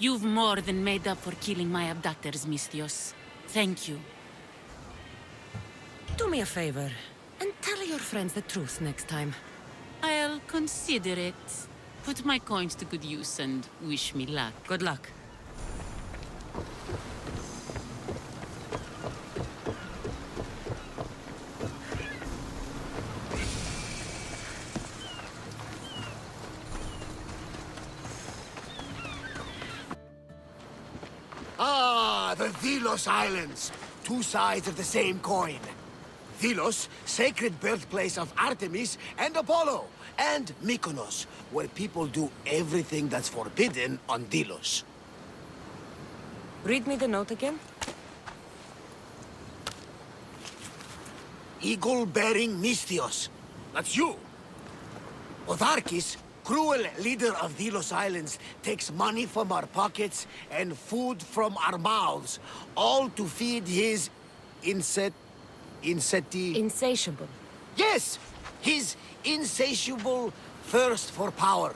You've more than made up for killing my abductors, Misthios. Thank you. Do me a favor, and tell your friends the truth next time. I'll consider it. Put my coins to good use and wish me luck. Good luck. Ah, the Delos Islands. Two sides of the same coin. Delos, sacred birthplace of Artemis and Apollo. And Mykonos, where people do everything that's forbidden on Delos. Read me the note again. Eagle-bearing Misthios. That's you. Otharkis, cruel leader of Delos Islands, takes money from our pockets and food from our mouths, all to feed his Insatiable. Yes! His insatiable thirst for power.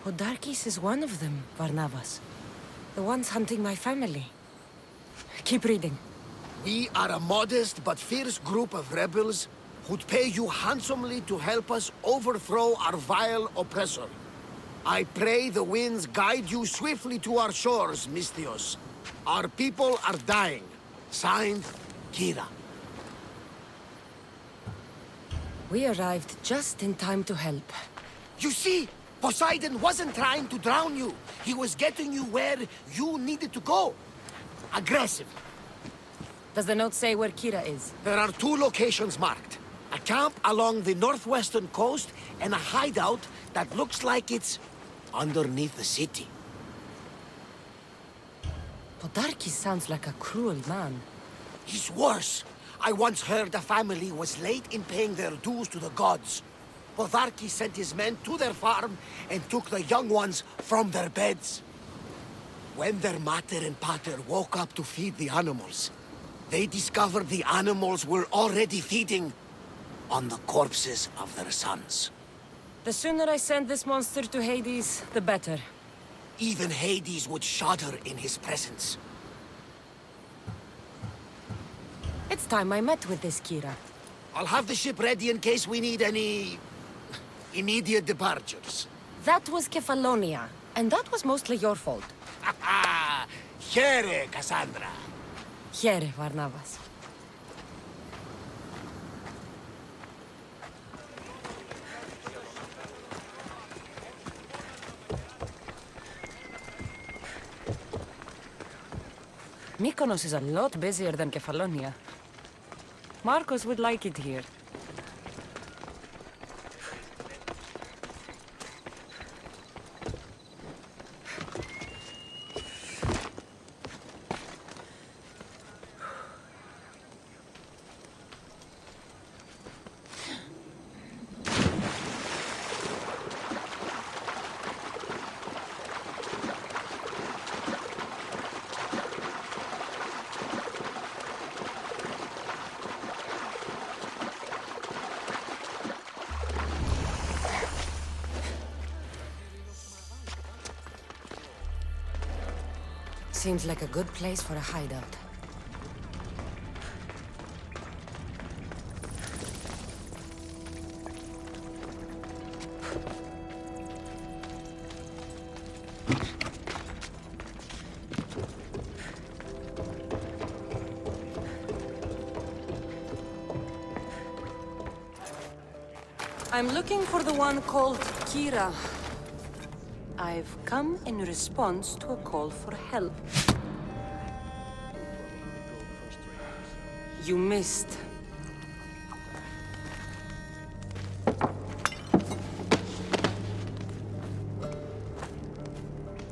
Odarkis is one of them, Varnavas. The ones hunting my family. Keep reading. We are a modest but fierce group of rebels who'd pay you handsomely to help us overthrow our vile oppressor. I pray the winds guide you swiftly to our shores, Misthios. Our people are dying. Signed, Kyra. We arrived just in time to help. You see, Poseidon wasn't trying to drown you. He was getting you where you needed to go. Aggressive. Does the note say where Kyra is? There are two locations marked. A camp along the northwestern coast and a hideout that looks like it's underneath the city. Podarkis sounds like a cruel man. He's worse. I once heard a family was late in paying their dues to the gods. Podarkis sent his men to their farm and took the young ones from their beds. When their mater and pater woke up to feed the animals, they discovered the animals were already feeding on the corpses of their sons. The sooner I send this monster to Hades, the better. Even Hades would shudder in his presence. It's time I met with this Kyra. I'll have the ship ready in case we need any immediate departures. That was Kefalonia, and that was mostly your fault. Ha ha! Here, Kassandra. Here, Varnavas. Mykonos is a lot busier than Kefalonia. Marcos would like it here. Seems like a good place for a hideout. I'm looking for the one called Kyra. I've come in response to a call for help. You missed.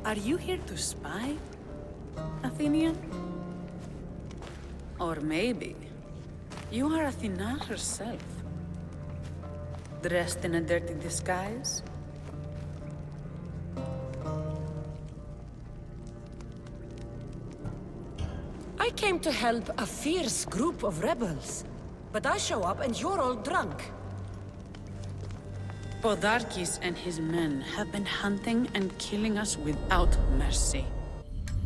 Are you here to spy, Athenian? Or maybe you are Athena herself, dressed in a dirty disguise? I came to help a fierce group of rebels. But I show up and you're all drunk. Podarkis and his men have been hunting and killing us without mercy.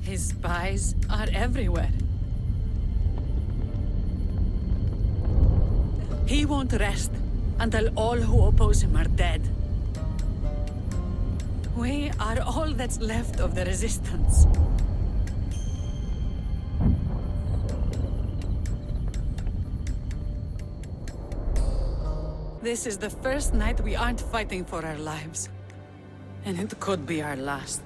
His spies are everywhere. He won't rest until all who oppose him are dead. We are all that's left of the resistance. This is the first night we aren't fighting for our lives. And it could be our last.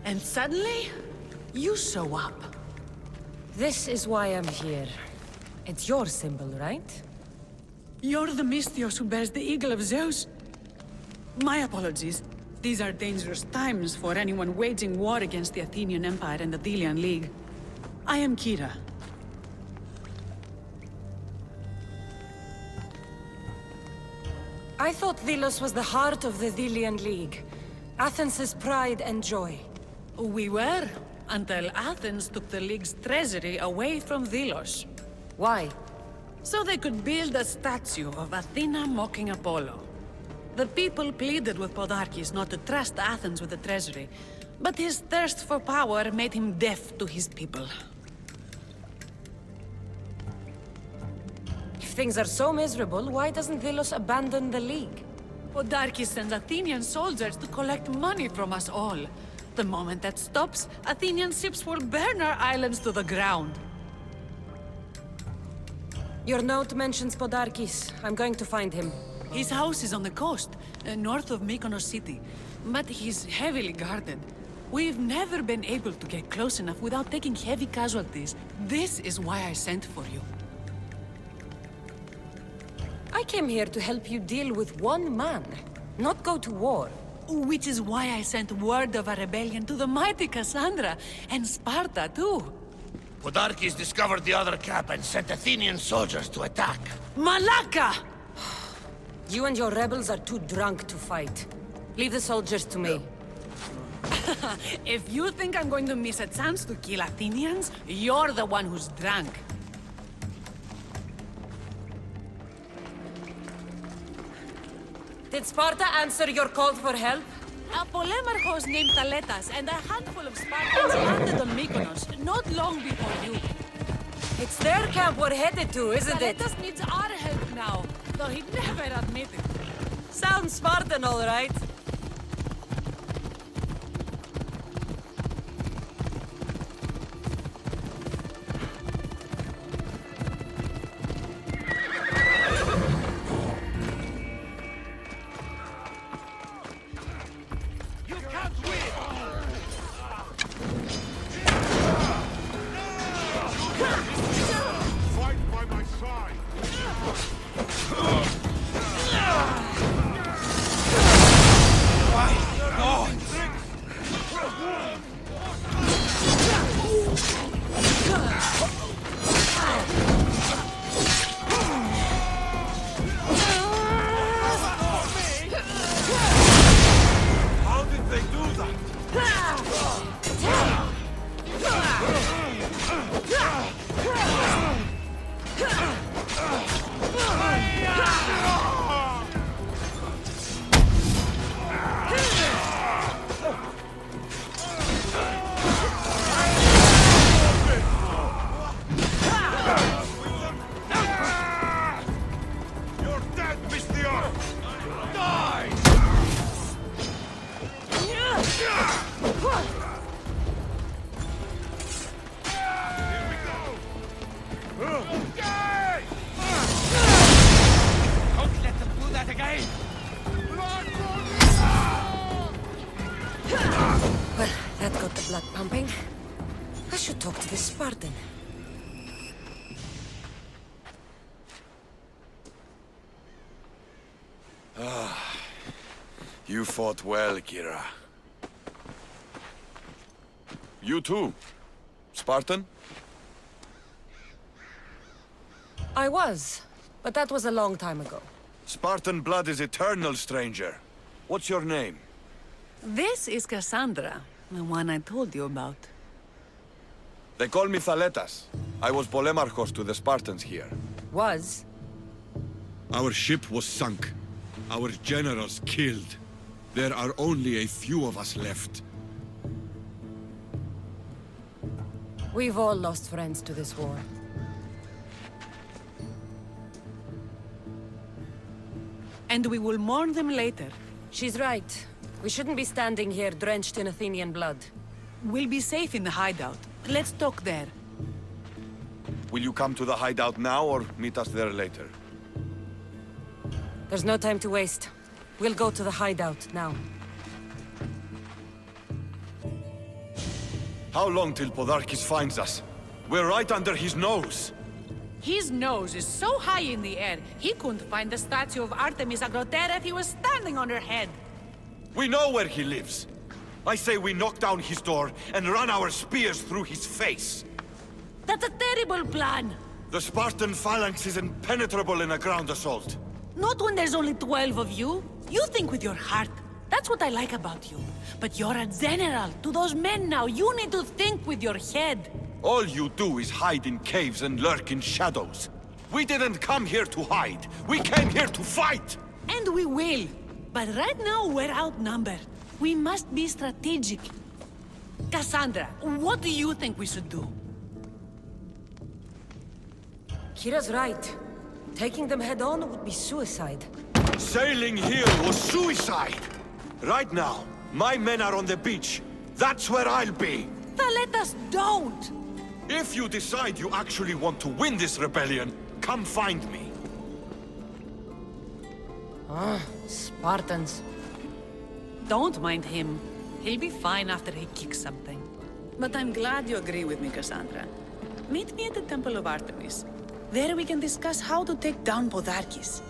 And suddenly, you show up. This is why I'm here. It's your symbol, right? You're the Mystios who bears the eagle of Zeus. My apologies. These are dangerous times for anyone waging war against the Athenian Empire and the Delian League. I am Kyra. I thought Delos was the heart of the Delian League. Athens' pride and joy. We were, until Athens took the League's treasury away from Delos. Why? So they could build a statue of Athena mocking Apollo. The people pleaded with Podarkes not to trust Athens with the treasury, but his thirst for power made him deaf to his people. If things are so miserable, why doesn't Delos abandon the League? Podarkes sends Athenian soldiers to collect money from us all. The moment that stops, Athenian ships will burn our islands to the ground. Your note mentions Podarkes. I'm going to find him. His house is on the coast, north of Mykonos city, but he's heavily guarded. We've never been able to get close enough without taking heavy casualties. This is why I sent for you. I came here to help you deal with one man, not go to war. Which is why I sent word of a rebellion to the mighty Kassandra, and Sparta too. Podarkes discovered the other cap and sent Athenian soldiers to attack. Malaka! You and your rebels are too drunk to fight. Leave the soldiers to me. If you think I'm going to miss a chance to kill Athenians, you're the one who's drunk. Did Sparta answer your call for help? A polemarchos named Thalettas and a handful of Spartans landed on Mykonos not long before you. It's their camp we're headed to, isn't it? Thalettas needs our help now, though he'd never admit it. Sounds Spartan, all right. Well, that got the blood pumping. I should talk to this Spartan. You fought well, Kyra. You too. Spartan? I was, but that was a long time ago. Spartan blood is eternal, stranger. What's your name? This is Kassandra, the one I told you about. They call me Thalettas. I was polemarchos to the Spartans here. Was? Our ship was sunk. Our generals killed. There are only a few of us left. We've all lost friends to this war. And we will mourn them later. She's right. We shouldn't be standing here drenched in Athenian blood. We'll be safe in the hideout. Let's talk there. Will you come to the hideout now or meet us there later? There's no time to waste. We'll go to the hideout now. How long till Podarkis finds us? We're right under his nose. His nose is so high in the air, he couldn't find the statue of Artemis Agrotera if he was standing on her head. We know where he lives. I say we knock down his door and run our spears through his face. That's a terrible plan! The Spartan phalanx is impenetrable in a ground assault. Not when there's only 12 of you. You think with your heart. That's what I like about you. But you're a general. To those men now, you need to think with your head. All you do is hide in caves and lurk in shadows. We didn't come here to hide. We came here to fight! And we will. But right now, we're outnumbered. We must be strategic. Kassandra, what do you think we should do? Kyra's right. Taking them head-on would be suicide. Sailing here was suicide! Right now, my men are on the beach. That's where I'll be! Thalettas, don't! If you decide you actually want to win this rebellion, come find me. Spartans. Don't mind him. He'll be fine after he kicks something. But I'm glad you agree with me, Kassandra. Meet me at the Temple of Artemis. There we can discuss how to take down Podarkis.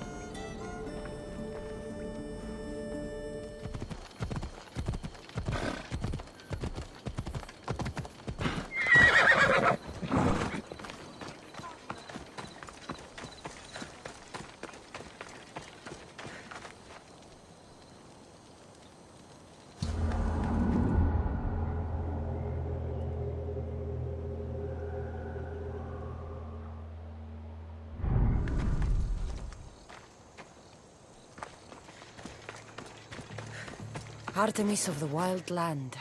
Artemis of the wild land,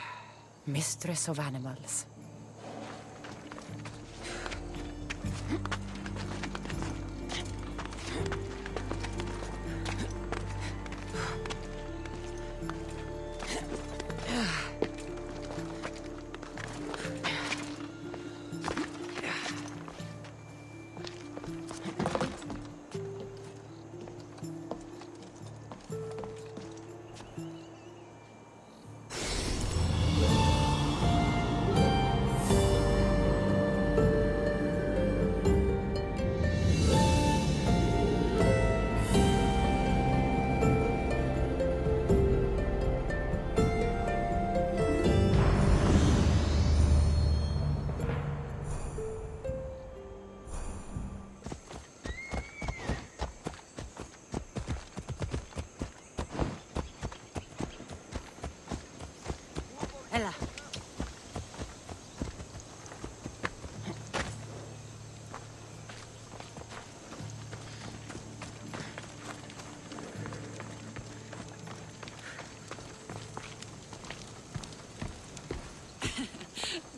mistress of animals. Ella.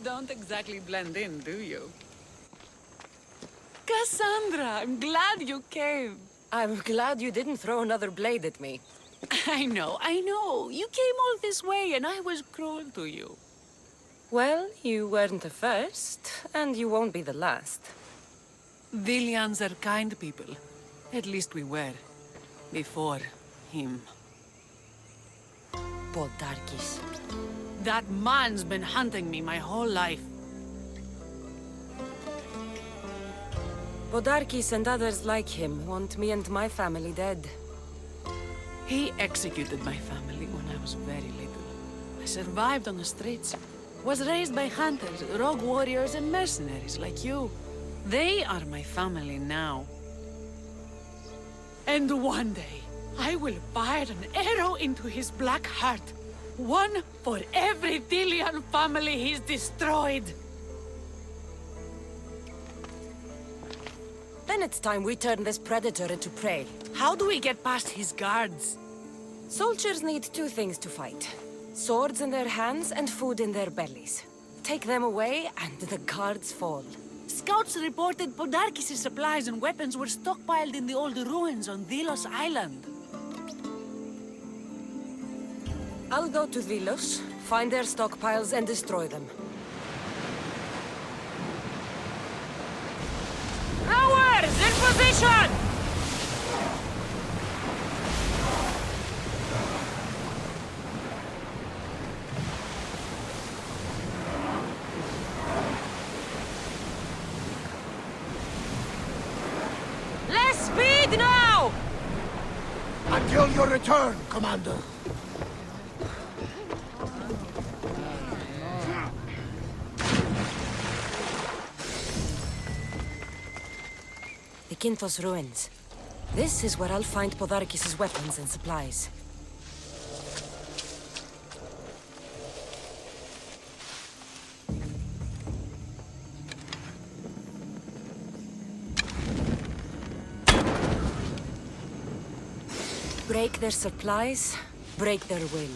Don't exactly blend in, do you? Kassandra, I'm glad you came. I'm glad you didn't throw another blade at me. I know. You came all this way and I was cruel to you. Well, you weren't the first, and you won't be the last. Vilians are kind people. At least we were. Before him. Podarkis. That man's been hunting me my whole life. Podarkis and others like him want me and my family dead. He executed my family when I was very little. I survived on the streets. Was raised by hunters, rogue warriors, and mercenaries like you. They are my family now. And one day, I will fire an arrow into his black heart. One for every Delian family he's destroyed. Then it's time we turn this predator into prey. How do we get past his guards? Soldiers need two things to fight. Swords in their hands and food in their bellies. Take them away, and the guards fall. Scouts reported Podarkis' supplies and weapons were stockpiled in the old ruins on Delos Island. I'll go to Delos, find their stockpiles, and destroy them. Ours! In position! Less speed now! Until your return, Commander. The Kinthos ruins. This is where I'll find Podarkis' weapons and supplies. Break their supplies, break their will.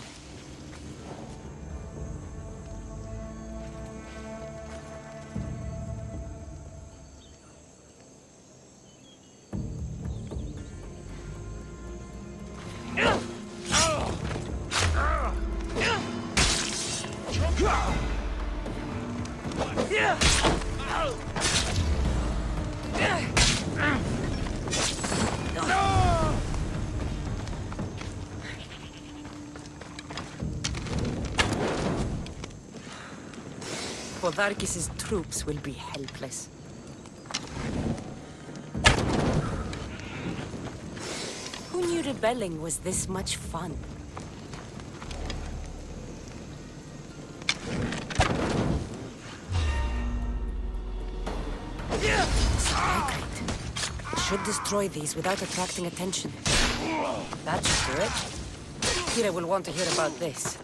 Podarkis' troops will be helpless. Who knew rebelling was this much fun? Sacred. Should destroy these without attracting attention. That should do it. Kyra will want to hear about this.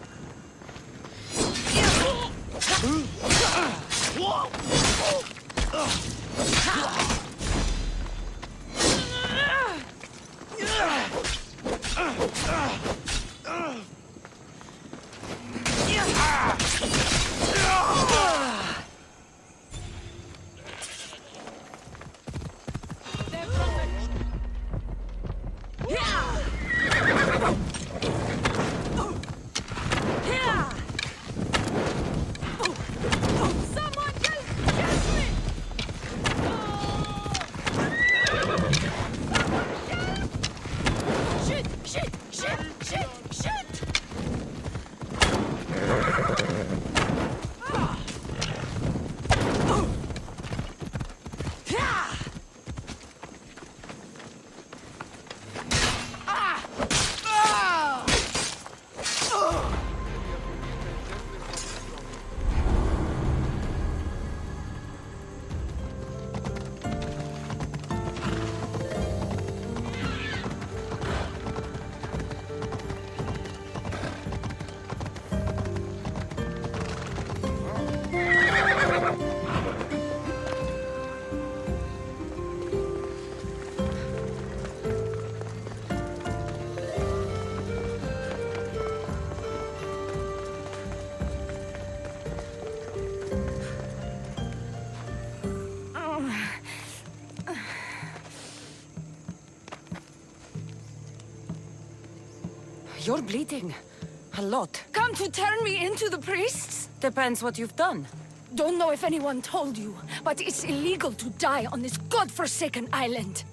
You're bleeding. A lot. Come to turn me into the priests? Depends what you've done. Don't know if anyone told you, but it's illegal to die on this godforsaken island.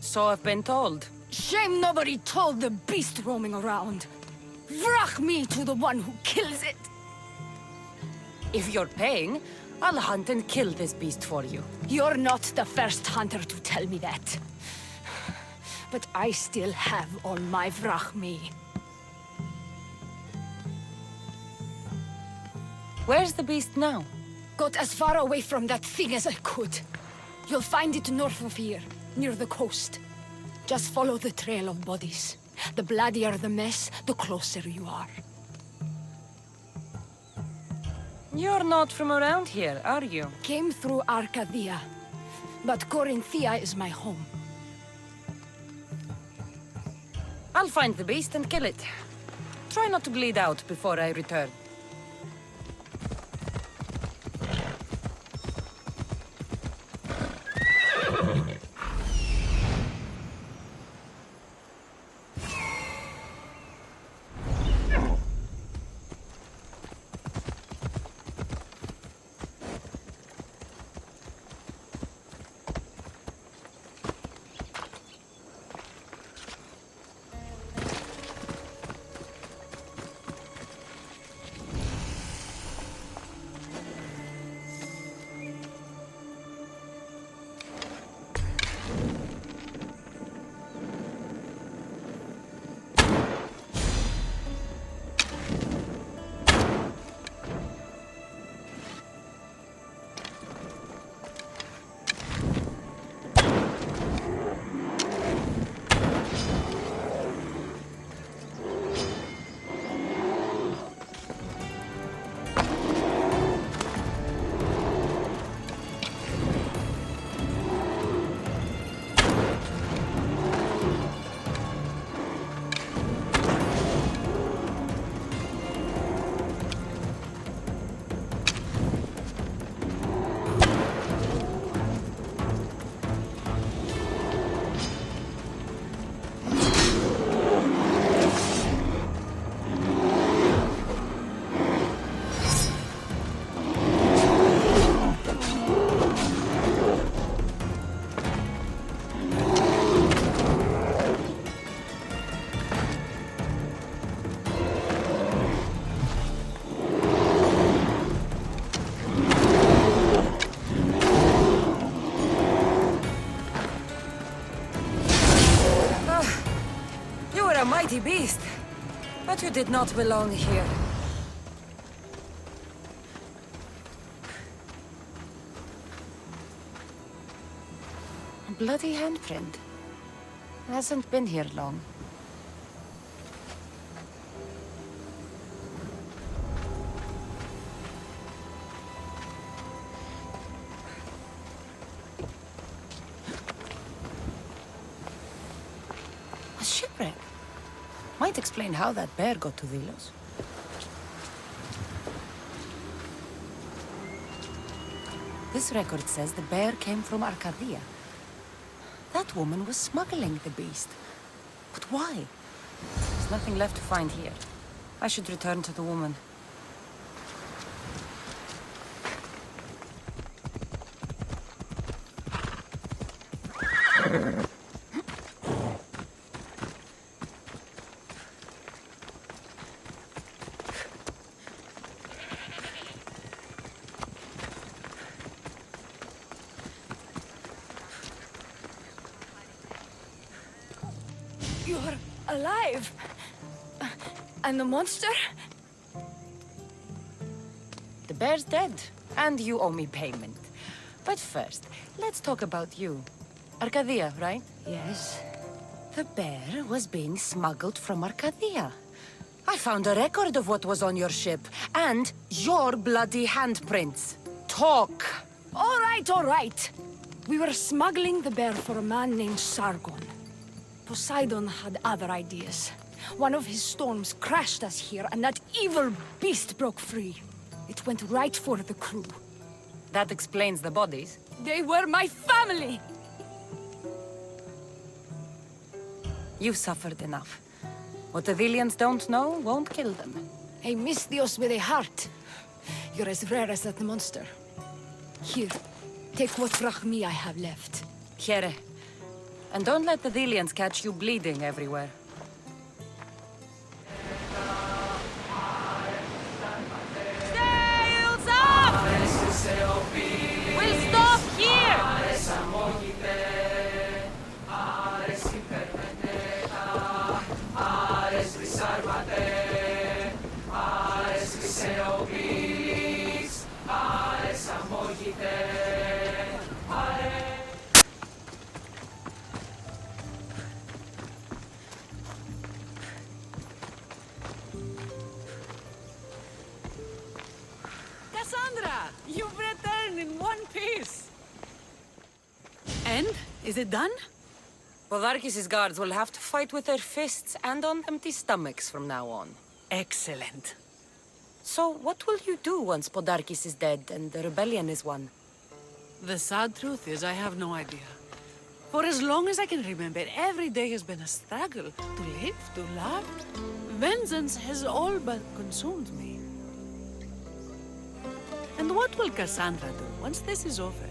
So I've been told. Shame nobody told the beast roaming around. Vrach me to the one who kills it. If you're paying, I'll hunt and kill this beast for you. You're not the first hunter to tell me that. But I still have all my vrach me. Where's the beast now? Got as far away from that thing as I could. You'll find it north of here, near the coast. Just follow the trail of bodies. The bloodier the mess, the closer you are. You're not from around here, are you? Came through Arcadia, but Corinthia is my home. I'll find the beast and kill it. Try not to bleed out before I return. are a mighty beast, but you did not belong here. A bloody handprint. Hasn't been here long. A shipwreck. Might explain how that bear got to Delos. This record says the bear came from Arcadia. That woman was smuggling the beast. But why? There's nothing left to find here. I should return to the woman. You're alive? And the monster? The bear's dead, and you owe me payment. But first, let's talk about you. Arcadia, right? Yes. The bear was being smuggled from Arcadia. I found a record of what was on your ship, and your bloody handprints. Talk! All right. We were smuggling the bear for a man named Sargon. Poseidon had other ideas. One of his storms crashed us here, and that evil beast broke free. It went right for the crew. That explains the bodies. They were my family! You've suffered enough. What the Vilians don't know won't kill them. A Misthios with a heart. You're as rare as that monster. Here, take what drachmi I have left. Kyra. And don't let the Vilians catch you bleeding everywhere. Sails up! We'll stop here! Kassandra! You've returned in one piece! And? Is it done? Podarkis' guards will have to fight with their fists and on empty stomachs from now on. Excellent. So, what will you do once Podarkis is dead and the rebellion is won? The sad truth is I have no idea. For as long as I can remember, every day has been a struggle to live, to love. Vengeance has all but consumed me. And what will Kassandra do once this is over?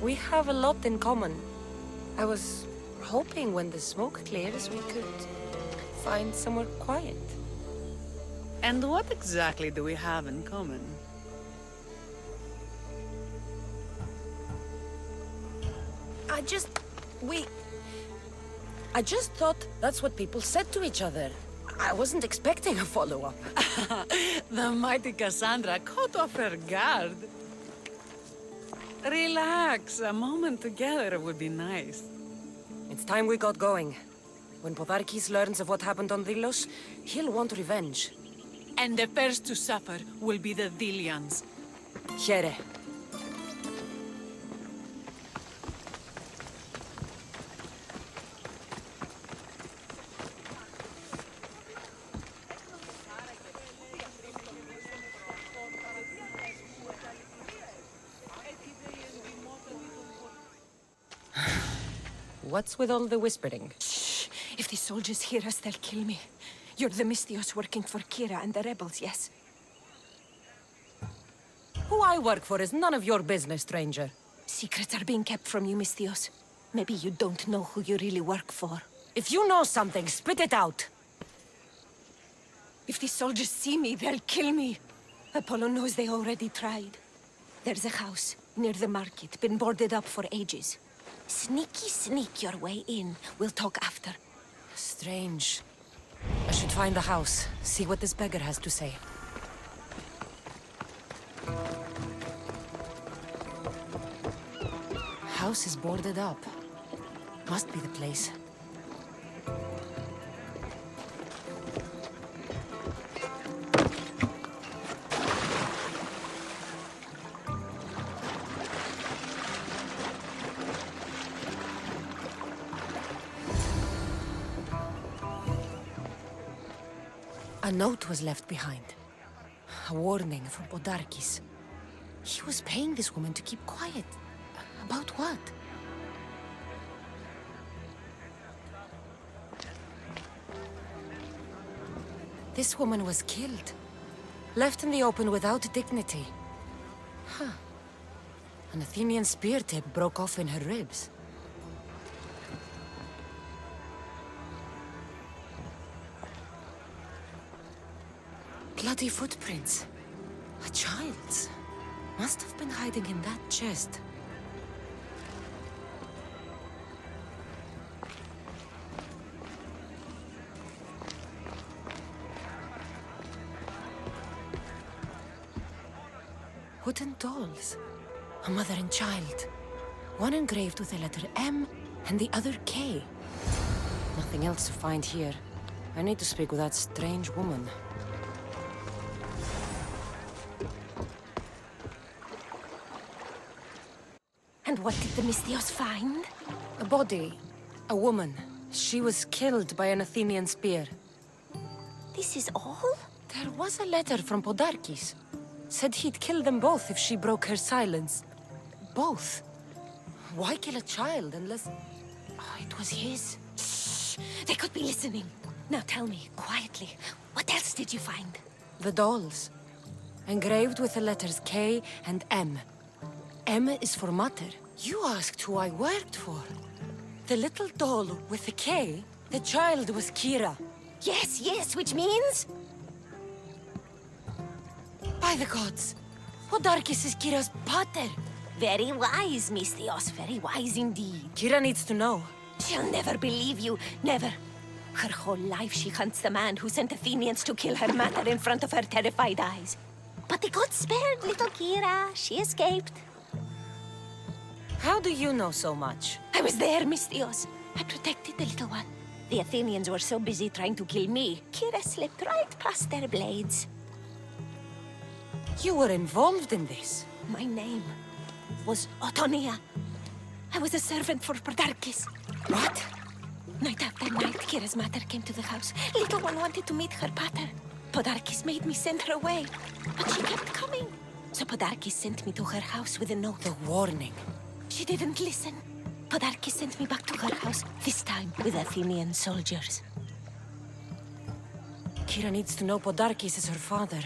We have a lot in common. I was hoping when the smoke clears we could find somewhere quiet. And what exactly do we have in common? I just thought that's what people said to each other. I wasn't expecting a follow-up. The mighty Kassandra caught off her guard. Relax, a moment together would be nice. It's time we got going. When Podarkis learns of what happened on Delos, he'll want revenge. And the first to suffer will be the Vilians. Kyra. What's with all the whispering? Shh! If the soldiers hear us, they'll kill me. You're the Misthios working for Kyra and the rebels, yes? Who I work for is none of your business, stranger. Secrets are being kept from you, Misthios. Maybe you don't know who you really work for. If you know something, spit it out. If the soldiers see me, they'll kill me. Apollo knows they already tried. There's a house near the market, been boarded up for ages. Sneak your way in. We'll talk after. Strange. I should find the house, see what this beggar has to say. House is boarded up. Must be the place. A note was left behind. A warning from Podarkis. He was paying this woman to keep quiet. About what? This woman was killed. Left in the open without dignity. Huh. An Athenian spear tip broke off in her ribs. Bloody footprints. A child's. Must have been hiding in that chest. Wooden dolls. A mother and child. One engraved with the letter M and the other K. Nothing else to find here. I need to speak with that strange woman. And what did the Mystios find? A body. A woman. She was killed by an Athenian spear. This is all? There was a letter from Podarkis. Said he'd kill them both if she broke her silence. Both. Why kill a child unless... Oh, it was his. Shh! They could be listening. Now tell me, quietly, what else did you find? The dolls. Engraved with the letters K and M. M is for Mater. You asked who I worked for. The little doll with the K, the child was Kyra. Yes, which means? By the gods! Podarkis is Kyra's pater! Very wise, Mystios, very wise indeed. Kyra needs to know. She'll never believe you, never. Her whole life she hunts the man who sent Athenians to kill her mater in front of her terrified eyes. But the gods spared little Kyra. She escaped. How do you know so much? I was there, Mystios. I protected the little one. The Athenians were so busy trying to kill me, Kyra slipped right past their blades. You were involved in this. My name was Otonia. I was a servant for Podarkis. What? Night after night, Kyra's mother came to the house. Little one wanted to meet her pater. Podarkis made me send her away, but she kept coming. So Podarkis sent me to her house with a note. The warning. She didn't listen. Podarkis sent me back to her house, this time with Athenian soldiers. Kyra needs to know Podarkis is her father.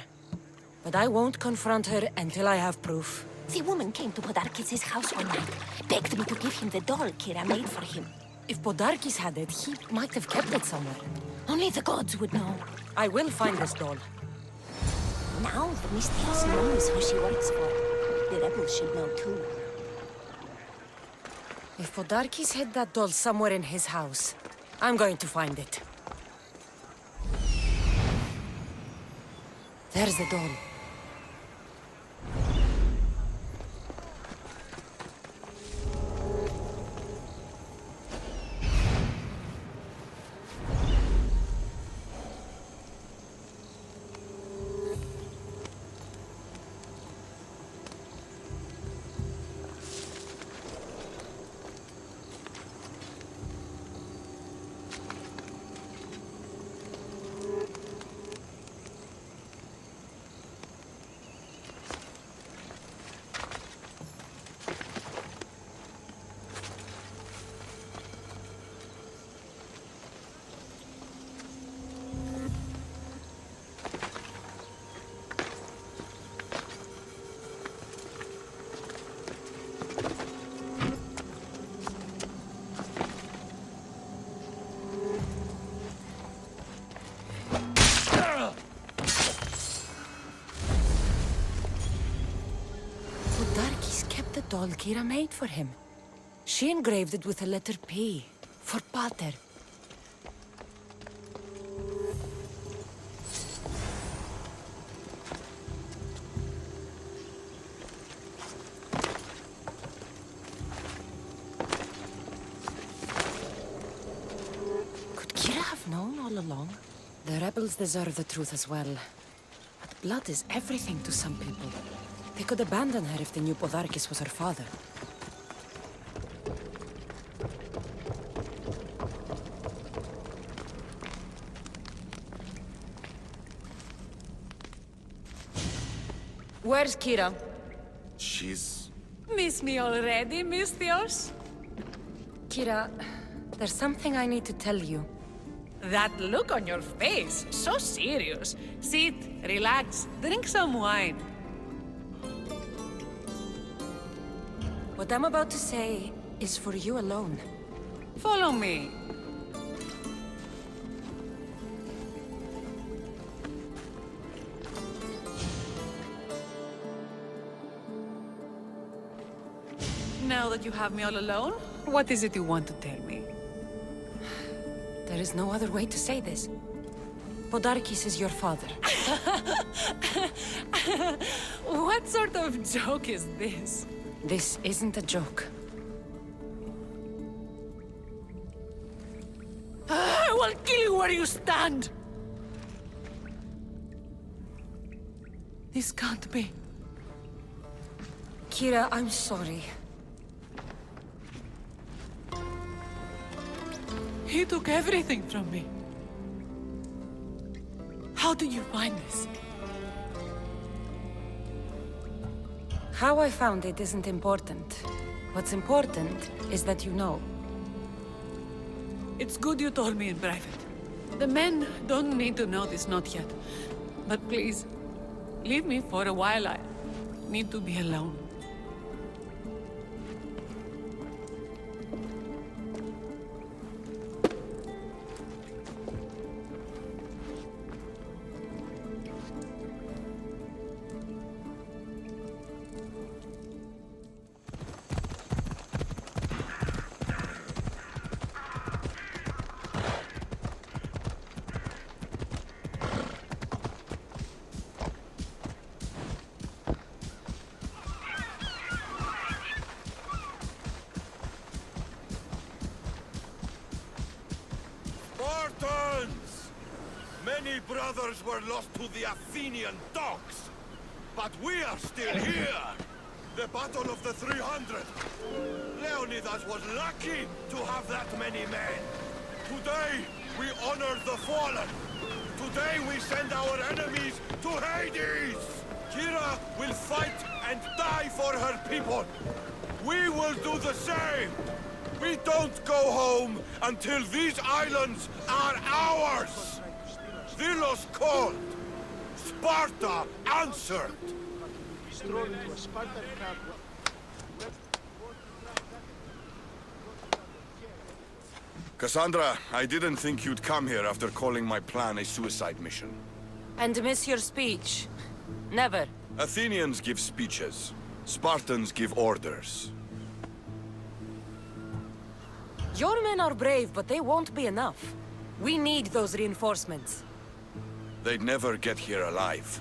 But I won't confront her until I have proof. The woman came to Podarkis' house one night, begged me to give him the doll Kyra made for him. If Podarkis had it, he might have kept it somewhere. Only the gods would know. I will find this doll. Now the Mystios knows who she works for. The rebels should know too. If Podarkis hid that doll somewhere in his house, I'm going to find it. There's the doll. Podarkis kept the doll Kyra made for him. She engraved it with a letter P. For Pater. Could Kyra have known all along? The rebels deserve the truth as well. But blood is everything to some people. They could abandon her if they knew Podarkis was her father. Where's Kyra? She's... Miss me already, Mistios? Kyra, there's something I need to tell you. That look on your face, so serious. Sit, relax, drink some wine. What I'm about to say is for you alone. Follow me. Now that you have me all alone, what is it you want to tell me? There is no other way to say this. Podarkis is your father. What sort of joke is this? This isn't a joke. I will kill you where you stand! This can't be. Kyra, I'm sorry. He took everything from me. How did you find this? How I found it isn't important. What's important is that you know. It's good you told me in private. The men don't need to know this, not yet. But please, leave me for a while. I need to be alone. Spartans! Many brothers were lost to the Athenian dogs, but we are still here! The Battle of the 300! Leonidas was lucky to have that many men! Today, we honor the fallen! Today we send our enemies to Hades! Kyra will fight and die for her people! We will do the same! We don't go home until these islands are ours! Delos called! Sparta answered! Kassandra, I didn't think you'd come here after calling my plan a suicide mission. And miss your speech. Never. Athenians give speeches. Spartans give orders. Your men are brave, but they won't be enough. We need those reinforcements. They'd never get here alive.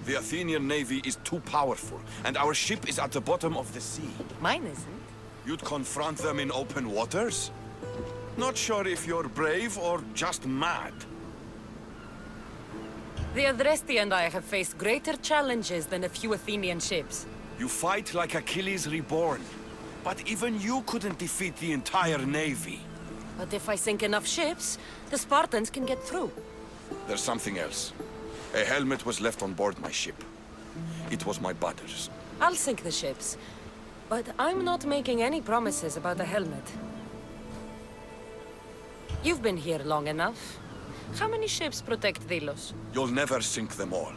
The Athenian navy is too powerful, and our ship is at the bottom of the sea. Mine isn't. You'd confront them in open waters? Not sure if you're brave or just mad. The Adresti and I have faced greater challenges than a few Athenian ships. You fight like Achilles reborn. But even you couldn't defeat the entire navy. But if I sink enough ships, the Spartans can get through. There's something else. A helmet was left on board my ship. It was my brother's. I'll sink the ships. But I'm not making any promises about a helmet. You've been here long enough. How many ships protect Delos? You'll never sink them all.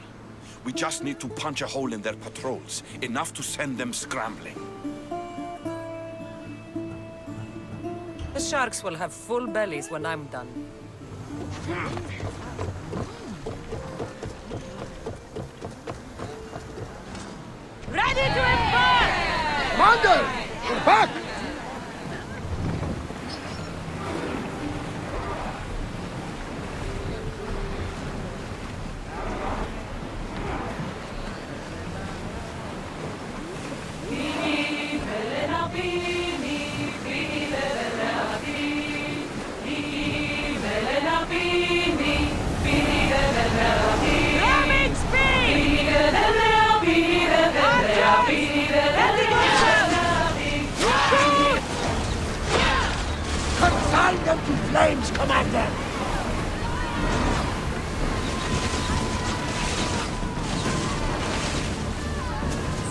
We just need to punch a hole in their patrols, enough to send them scrambling. The sharks will have full bellies when I'm done. Commander! We're back! Fan them to flames, Commander!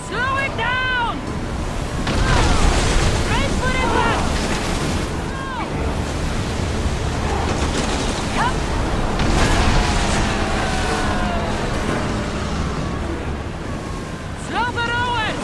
Slow it down! Right foot it back! Slow the rowers!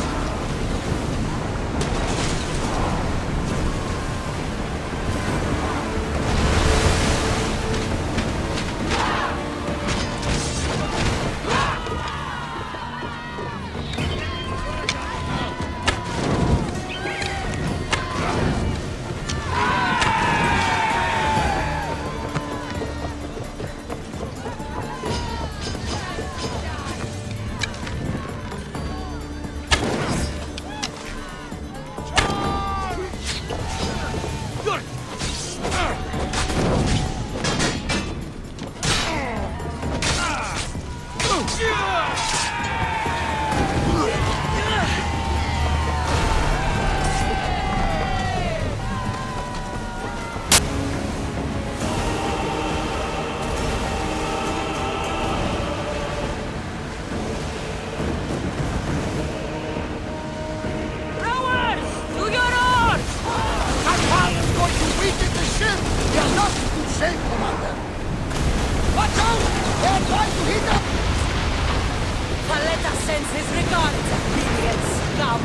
Thalettas sends his regards, obedient scum!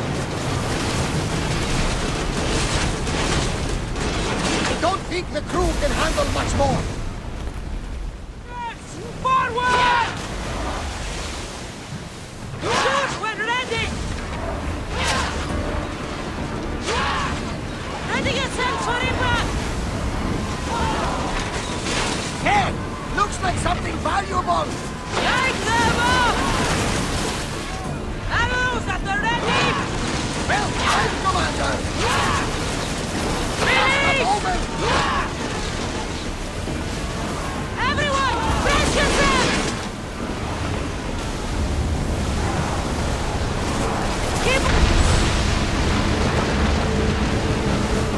I don't think the crew can handle much more. Forward! Shoot when ready! Ready get sent for impact! Hey! Looks like something valuable! Light them up! Arrows at the ready! Well, I'm Commander! Release! Moment! Everyone, brace yourselves! Keep...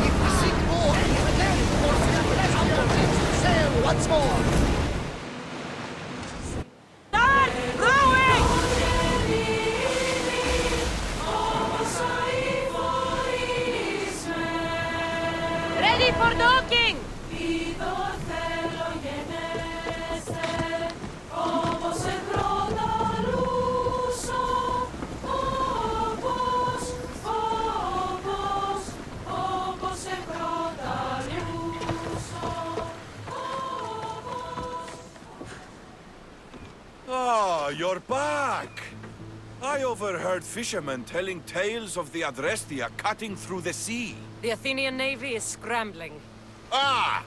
If we seek more, then let's sail once more! Start rowing! Ready for docking! Ah, you're back! I overheard fishermen telling tales of the Adrestia cutting through the sea. The Athenian navy is scrambling. Ah!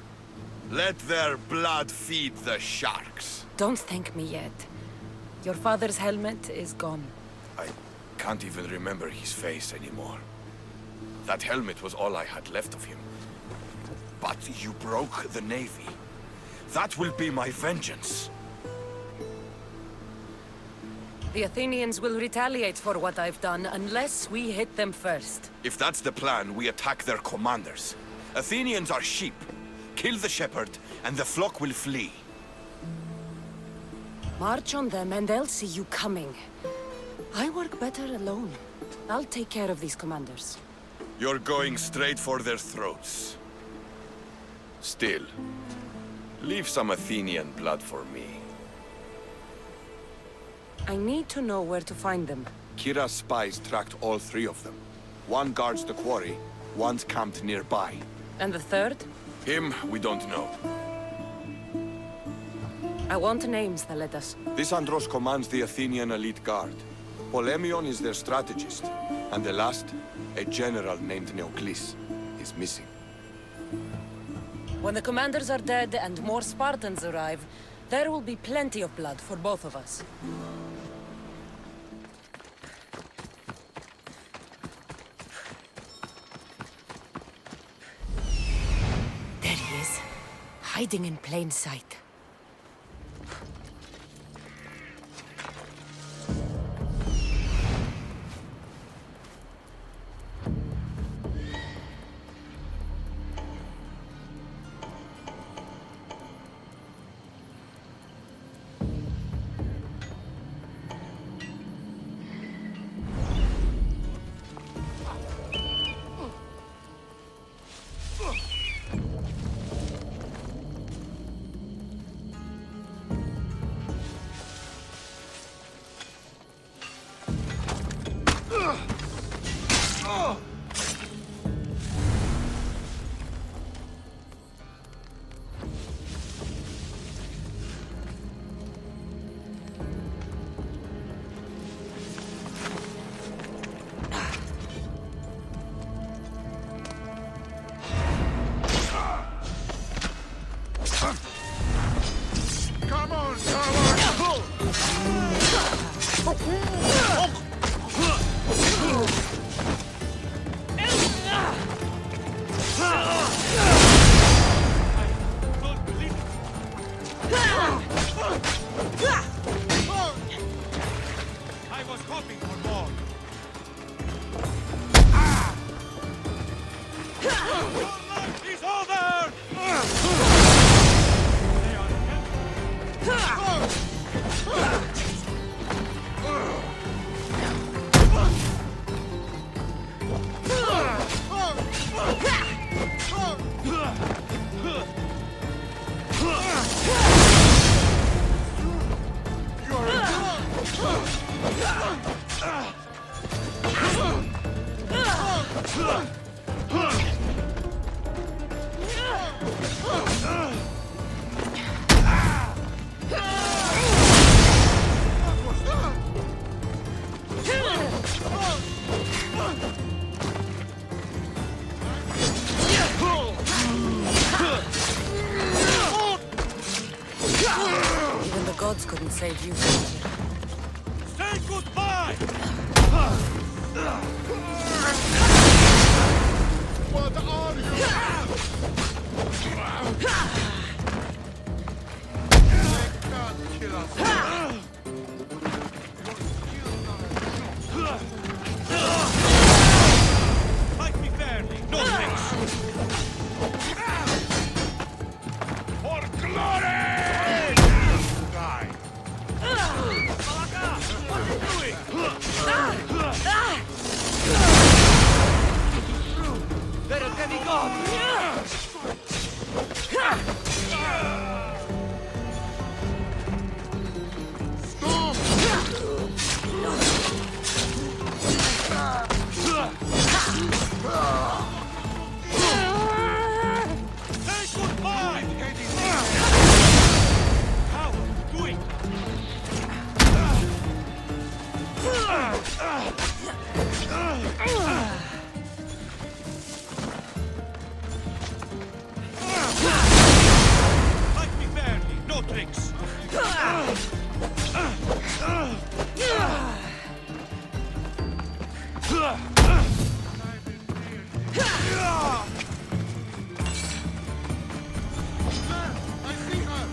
Let their blood feed the sharks. Don't thank me yet. Your father's helmet is gone. I can't even remember his face anymore. That helmet was all I had left of him. But you broke the navy. That will be my vengeance. The Athenians will retaliate for what I've done unless we hit them first. If that's the plan, we attack their commanders. Athenians are sheep. Kill the shepherd, and the flock will flee. March on them and they'll see you coming. I work better alone. I'll take care of these commanders. You're going straight for their throats. Still, leave some Athenian blood for me. I need to know where to find them. Kyra's spies tracked all three of them. One guards the quarry, one's camped nearby. And the third? Him, we don't know. I want names, Thalettas. This Andros commands the Athenian elite guard. Polemion is their strategist. And the last, a general named Neoclis, is missing. When the commanders are dead and more Spartans arrive, there will be plenty of blood for both of us. There he is, hiding in plain sight. gods couldn't save you from here. Say goodbye! What are you? They can't kill us. Fight me fairly, no tricks. For glory! Die. Malaka, what are you doing? Let us get gone! Say goodbye! How are you doing? Fight me fairly, no tricks. I see her.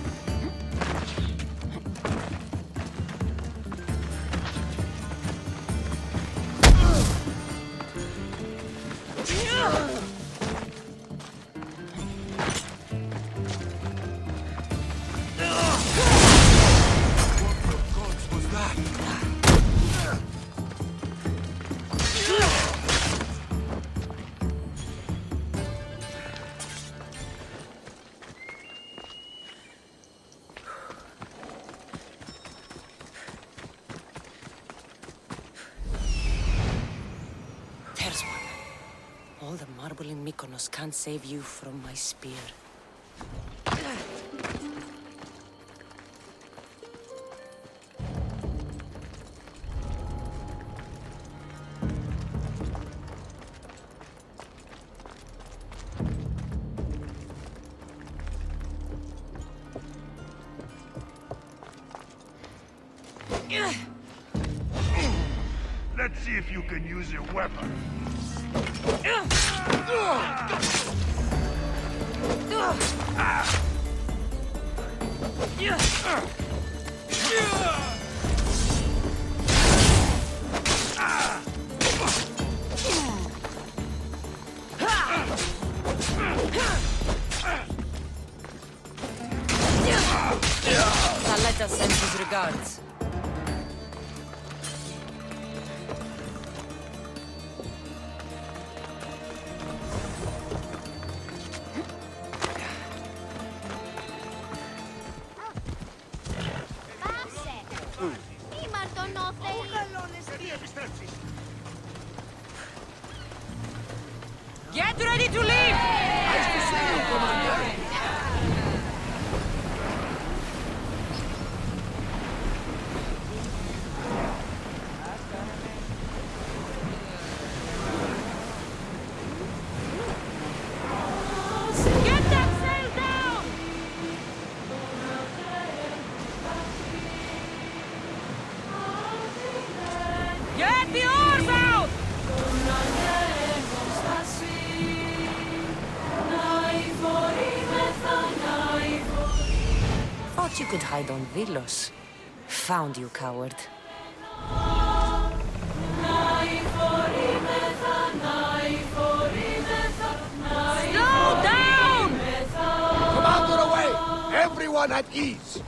There's one. All the marble in Mykonos can't save you from my spear. Let's see if you can use your weapon. Thalettas sends his regards. Get ready to leave! Nice to see you, Commander. Get that sail down! Get the oars out! Thought you could hide on Vilos. Found you, coward. Slow down! Commander away! Everyone at ease!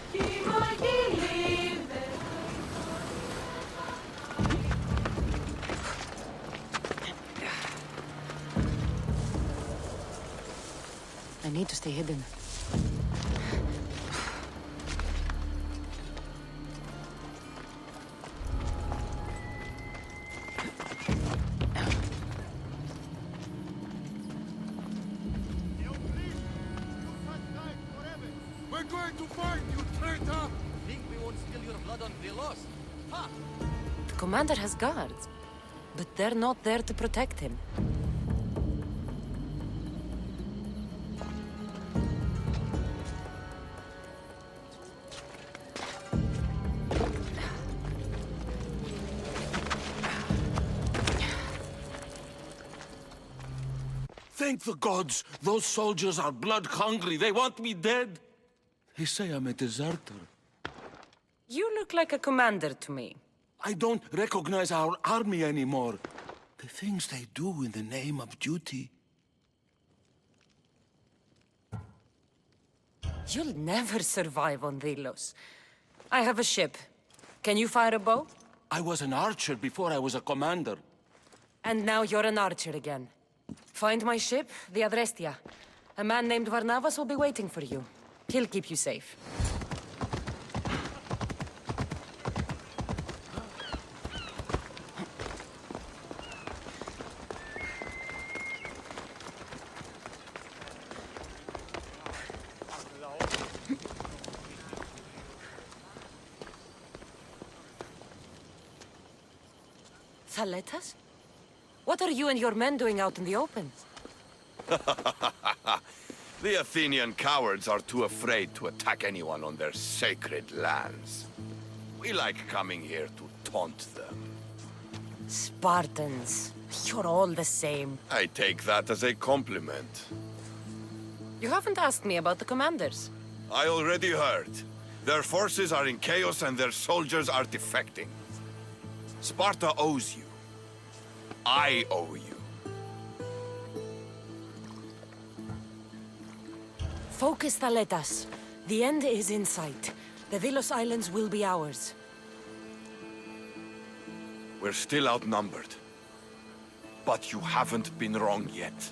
I need to stay hidden. We're going to find you, traitor! Think we won't spill your blood on Vilos? Ha! The commander has guards, but they're not there to protect him. Thank the gods! Those soldiers are blood-hungry. They want me dead. They say I'm a deserter. You look like a commander to me. I don't recognize our army anymore. The things they do in the name of duty. You'll never survive on Delos. I have a ship. Can you fire a bow? I was an archer before I was a commander. And now you're an archer again. Find my ship, the Adrestia. A man named Varnavas will be waiting for you. He'll keep you safe. Thalettas? What are you and your men doing out in the open? The Athenian cowards are too afraid to attack anyone on their sacred lands. We like coming here to taunt them. Spartans. You're all the same. I take that as a compliment. You haven't asked me about the commanders. I already heard. Their forces are in chaos and their soldiers are defecting. Sparta owes you. I owe you. Focus, Thalettas. The end is in sight. The Delos Islands will be ours. We're still outnumbered. But you haven't been wrong yet.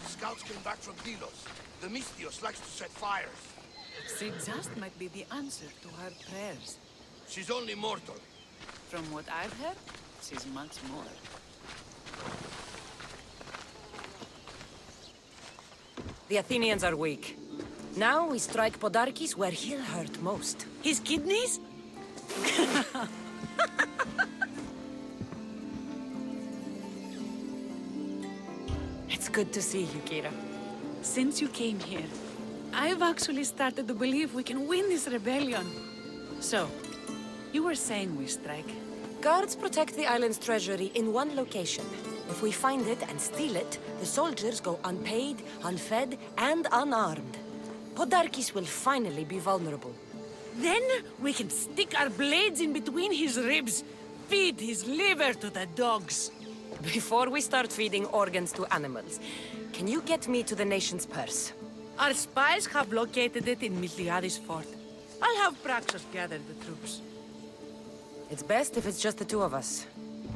Scouts came back from Delos. The Mystios likes to set fires. She just might be the answer to her prayers. She's only mortal. From what I've heard, she's much more. The Athenians are weak. Now we strike Podarkes where he'll hurt most. His kidneys? It's good to see you, Kyra. Since you came here, I've actually started to believe we can win this rebellion. So, you were saying we strike? Guards protect the island's treasury in one location. If we find it and steal it, the soldiers go unpaid, unfed, and unarmed. Podarkes will finally be vulnerable. Then we can stick our blades in between his ribs, feed his liver to the dogs. Before we start feeding organs to animals, can you get me to the nation's purse? Our spies have located it in Miltiades' fort. I'll have Praxos gather the troops. It's best if it's just the two of us.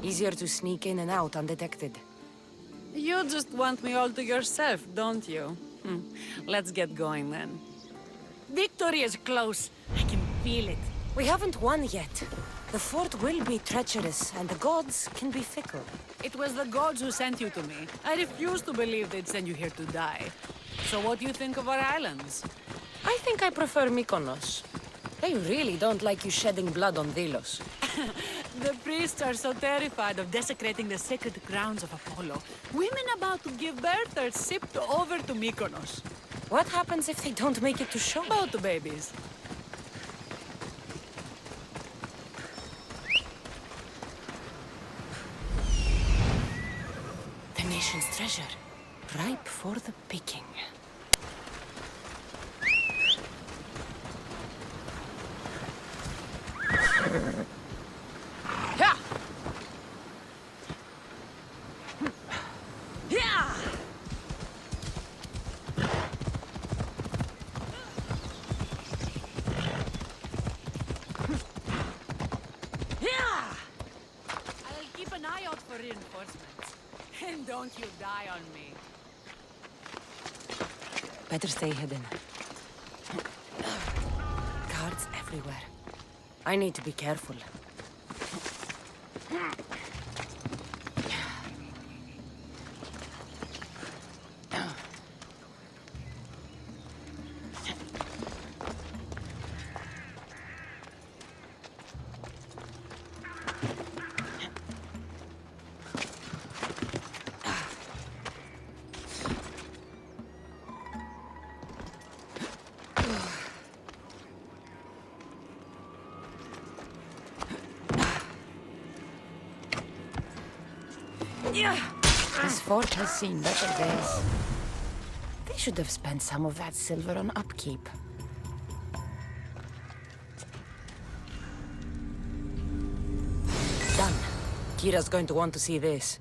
Easier to sneak in and out undetected. You just want me all to yourself, don't you? Let's get going then. Victory is close. I can feel it. We haven't won yet. The fort will be treacherous, and the gods can be fickle. It was the gods who sent you to me. I refuse to believe they'd send you here to die. So what do you think of our islands? I think I prefer Mykonos. They really don't like you shedding blood on Delos. The priests are so terrified of desecrating the sacred grounds of Apollo. Women about to give birth are shipped over to Mykonos. What happens if they don't make it to shore? Both babies. The nation's treasure, ripe for the picking. Yeah! Yeah! Yeah! I'll keep an eye out for reinforcements. And don't you die on me. Better stay hidden. Guards everywhere. I need to be careful. This fort has seen better days. They should have spent some of that silver on upkeep. Done. Kyra's going to want to see this.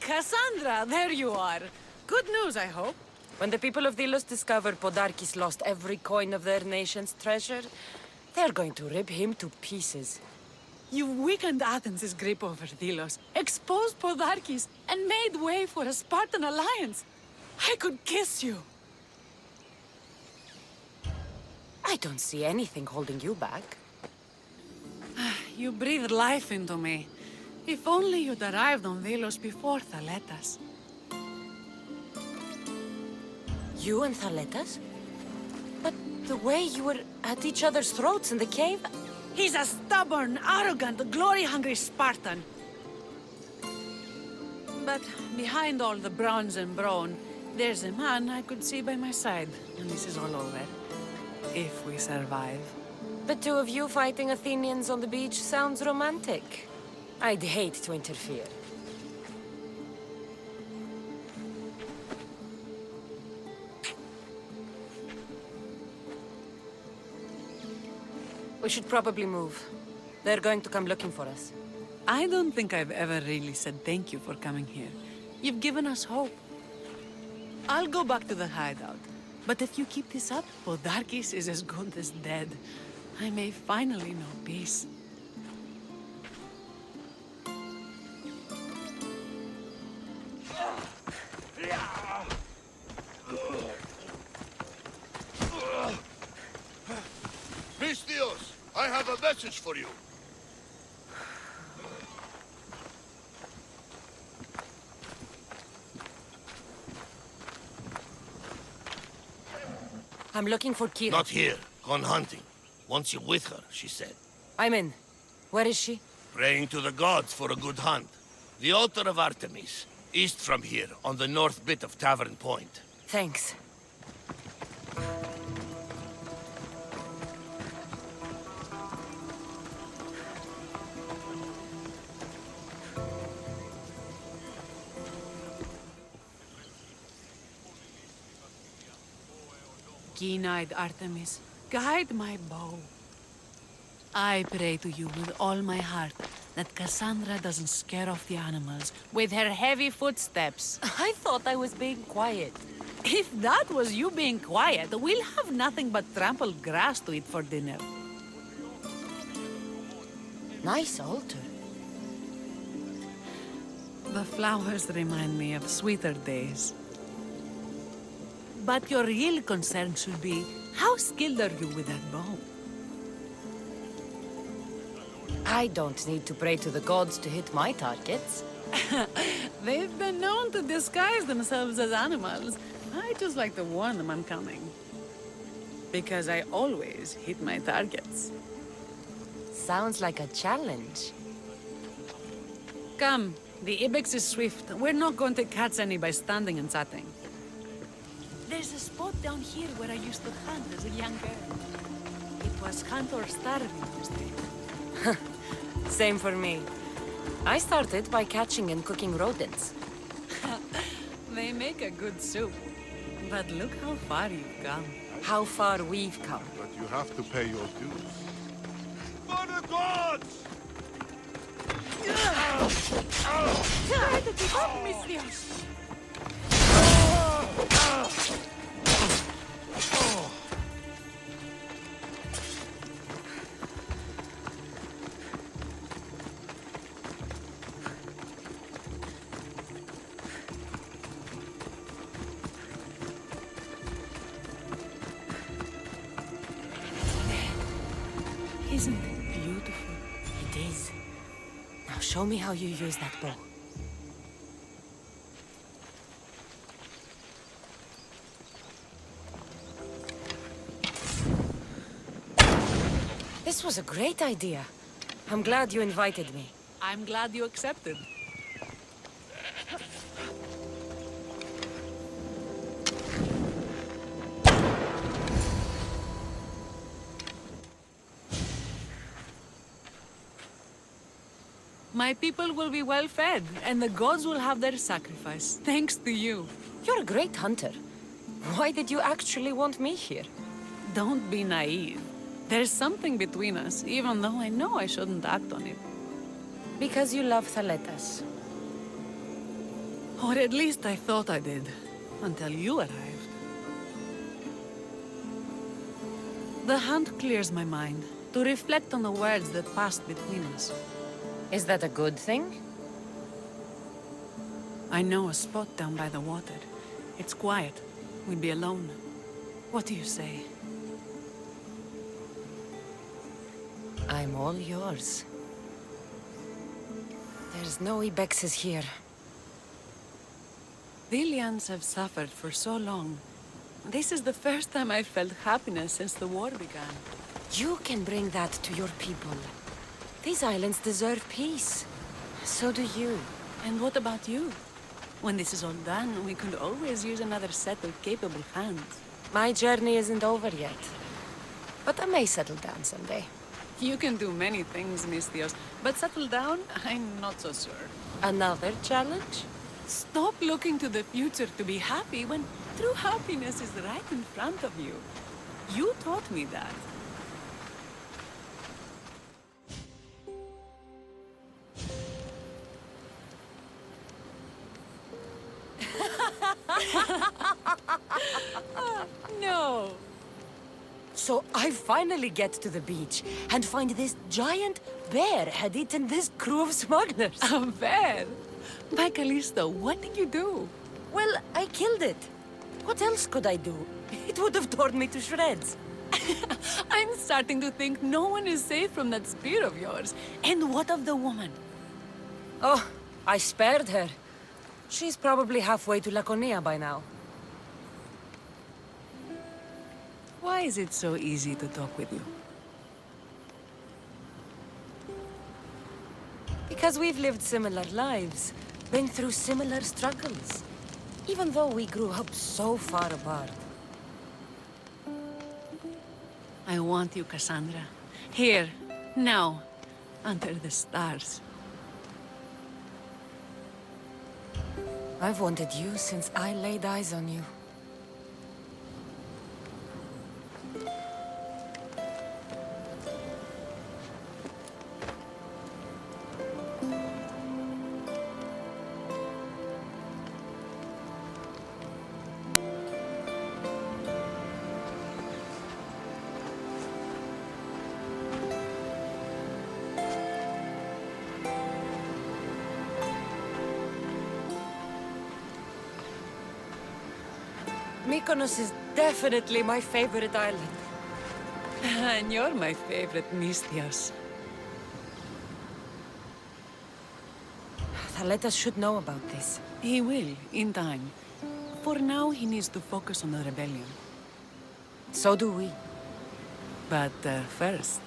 Kassandra, there you are. Good news, I hope. When the people of Delos discovered Podarkis lost every coin of their nation's treasure, they're going to rip him to pieces. You weakened Athens' grip over Delos, exposed Podarkis, and made way for a Spartan alliance. I could kiss you. I don't see anything holding you back. You breathed life into me. If only you'd arrived on Delos before Thalettas. You and Thalettas? But the way you were at each other's throats in the cave... He's a stubborn, arrogant, glory-hungry Spartan. But behind all the bronze and brawn, there's a man I could see by my side, and this is all over. If we survive. The two of you fighting Athenians on the beach sounds romantic. I'd hate to interfere. We should probably move. They're going to come looking for us. I don't think I've ever really said thank you for coming here. You've given us hope. I'll go back to the hideout. But if you keep this up, Podarkis is as good as dead. I may finally know peace. Mistios, I have a message for you. I'm looking for Kyra. Not here. Gone hunting. Wants you with her, she said. I'm in. Where is she? Praying to the gods for a good hunt. The altar of Artemis, east from here, on the north bit of Tavern Point. Thanks. Keen-eyed Artemis, guide my bow. I pray to you with all my heart that Kassandra doesn't scare off the animals with her heavy footsteps. I thought I was being quiet. If that was you being quiet, we'll have nothing but trampled grass to eat for dinner. Nice altar. The flowers remind me of sweeter days. But your real concern should be, how skilled are you with that bow? I don't need to pray to the gods to hit my targets. They've been known to disguise themselves as animals. I just like to warn them I'm coming. Because I always hit my targets. Sounds like a challenge. Come, the Ibex is swift. We're not going to catch any by standing and chatting. There's a spot down here where I used to hunt as a young girl. It was hunt or starve in those days. Same for me. I started by catching and cooking rodents. They make a good soup. But look how far you've come. How far we've come. But you have to pay your dues. For the gods! Try to keep up, Mistios! Isn't it beautiful? It is. Now show me how you use that bow. This This was a great idea. I'm glad you invited me. I'm glad you accepted. My people will be well fed, and the gods will have their sacrifice, thanks to you. You're a great hunter. Why did you actually want me here? Don't be naive. There's something between us, even though I know I shouldn't act on it. Because you love Thalettas. Or at least I thought I did, until you arrived. The hunt clears my mind, to reflect on the words that passed between us. Is that a good thing? I know a spot down by the water. It's quiet. We'd be alone. What do you say? I'm all yours. There's no Ibexes here. The Ilians have suffered for so long. This is the first time I've felt happiness since the war began. You can bring that to your people. These islands deserve peace. So do you. And what about you? When this is all done, we could always use another set of capable hands. My journey isn't over yet. But I may settle down someday. You can do many things, Mistios, but settle down, I'm not so sure. Another challenge? Stop looking to the future to be happy when true happiness is right in front of you. You taught me that. No. So I finally get to the beach and find this giant bear had eaten this crew of smugglers. A bear? My Callisto, what did you do? Well, I killed it. What else could I do? It would have torn me to shreds. I'm starting to think no one is safe from that spear of yours. And what of the woman? Oh, I spared her. She's probably halfway to Laconia by now. Why is it so easy to talk with you? Because we've lived similar lives, been through similar struggles, even though we grew up so far apart. I want you, Kassandra. Here, now, under the stars. I've wanted you since I laid eyes on you. Mykonos is definitely my favorite island. And you're my favorite, Mistios. Thalettas should know about this. He will, in time. For now, he needs to focus on the rebellion. So do we. But first...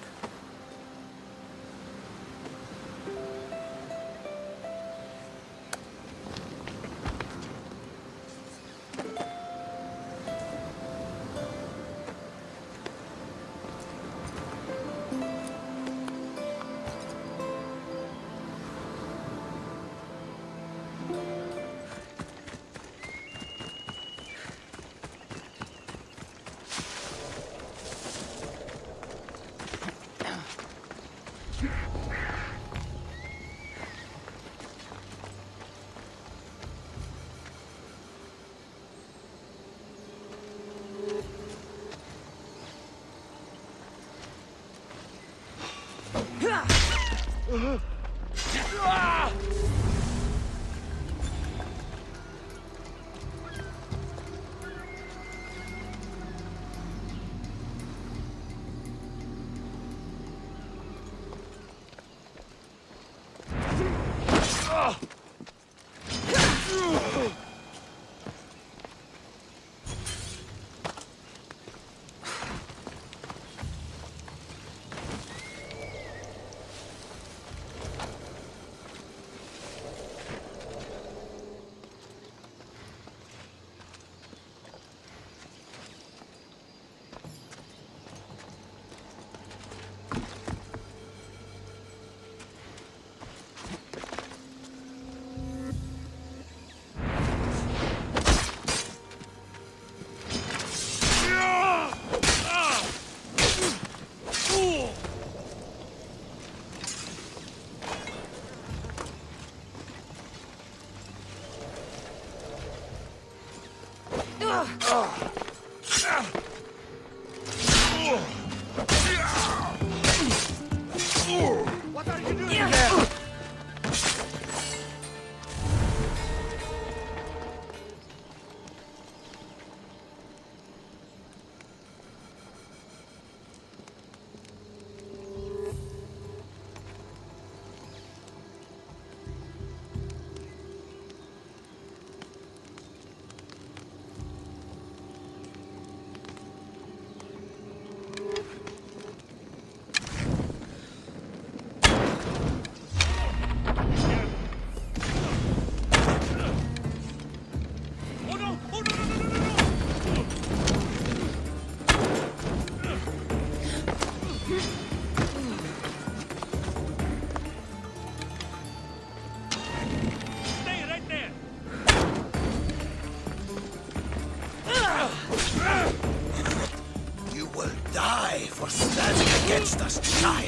What are you doing? You will die for standing against us, child.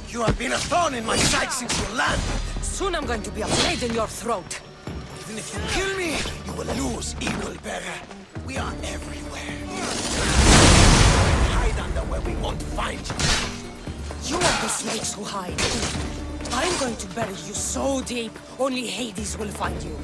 You have been a thorn in my side since you landed. Soon I'm going to be a blade in your throat. Even if you kill me, you will lose, Eagle Bearer. We are everywhere. Hide under where we won't find you. You are the snakes who hide. I'm going to bury you so deep, only Hades will find you.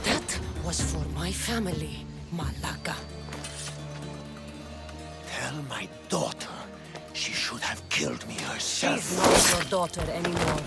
That was for my family, Malaka. Tell my daughter she should have killed me herself. She's not your daughter anymore.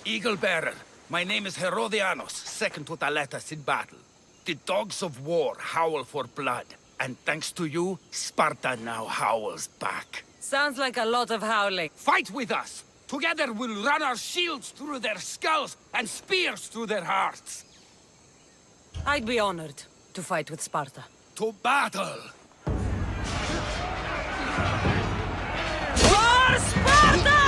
Eagle Bearer, my name is Herodianos, second to Thalettas in battle. The dogs of war howl for blood, and thanks to you, Sparta now howls back. Sounds like a lot of howling. Fight with us! Together we'll run our shields through their skulls and spears through their hearts! I'd be honored to fight with Sparta. To battle! For Sparta!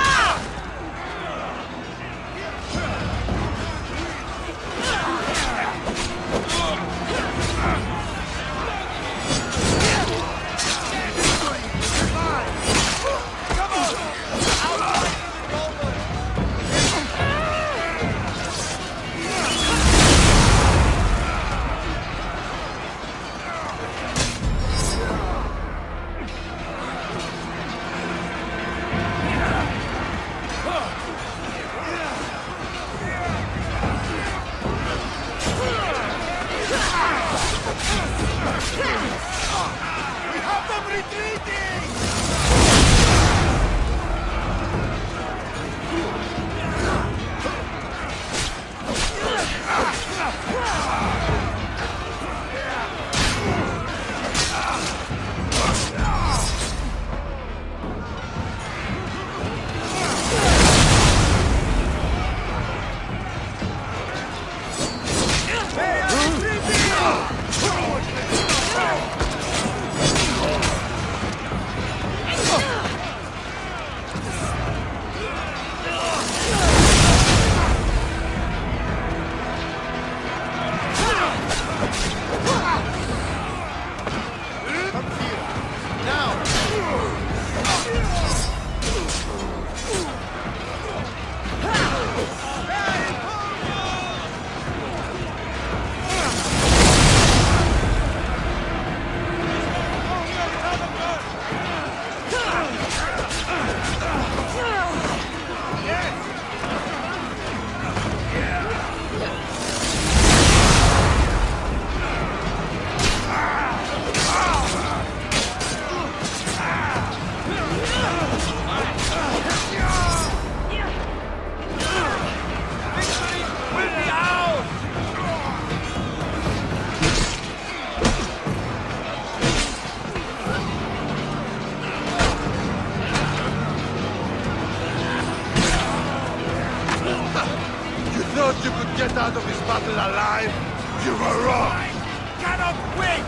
still alive? You were wrong! Cannot wait!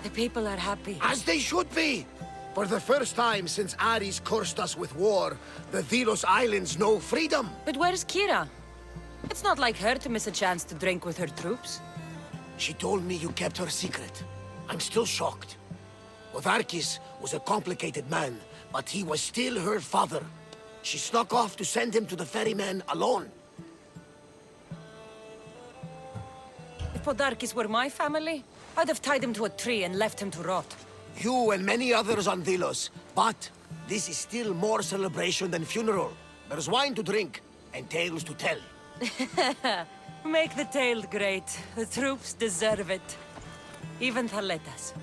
The people are happy. As they should be! For the first time since Ares cursed us with war, the Delos Islands know freedom! But where's Kyra? It's not like her to miss a chance to drink with her troops. She told me you kept her secret. I'm still shocked. Otharkis was a complicated man, but he was still her father. She snuck off to send him to the ferryman alone. If Podarkis were my family, I'd have tied him to a tree and left him to rot. You and many others on Delos, but this is still more celebration than funeral. There's wine to drink, and tales to tell. Make the tale great. The troops deserve it. Even Thalettas.